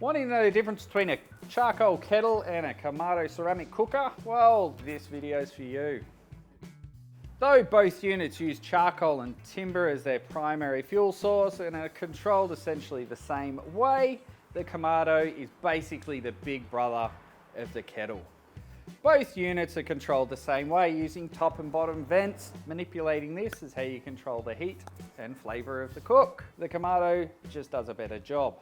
Wanting to know the difference between a charcoal kettle and a Kamado ceramic cooker? Well, this video's for you. Though both units use charcoal and timber as their primary fuel source and are controlled essentially the same way, the Kamado is basically the big brother of the kettle. Both units are controlled the same way using top and bottom vents. Manipulating this is how you control the heat and flavour of the cook. The Kamado just does a better job.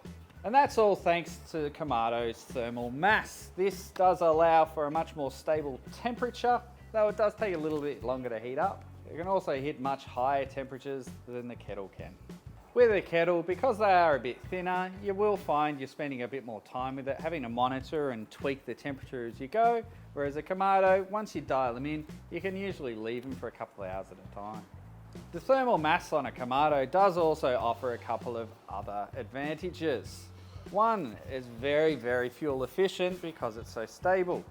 And that's all thanks to Kamado's thermal mass. This does allow for a much more stable temperature, though it does take a little bit longer to heat up. It can also hit much higher temperatures than the kettle can. With a kettle, because they are a bit thinner, you will find you're spending a bit more time with it, having to monitor and tweak the temperature as you go, whereas a Kamado, once you dial them in, you can usually leave them for a couple of hours at a time. The thermal mass on a Kamado does also offer a couple of other advantages. One, it's very fuel efficient because it's so stable.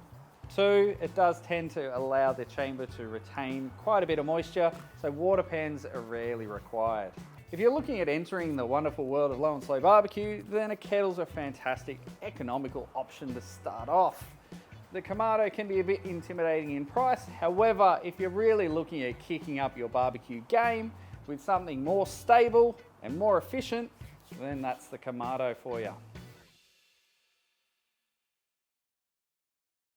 Two, it does tend to allow the chamber to retain quite a bit of moisture, so water pans are rarely required. If you're looking at entering the wonderful world of low and slow barbecue, then a kettle's a fantastic economical option to start off. The Kamado can be a bit intimidating in price, however, if you're really looking at kicking up your barbecue game with something more stable and more efficient, then that's the Kamado for you.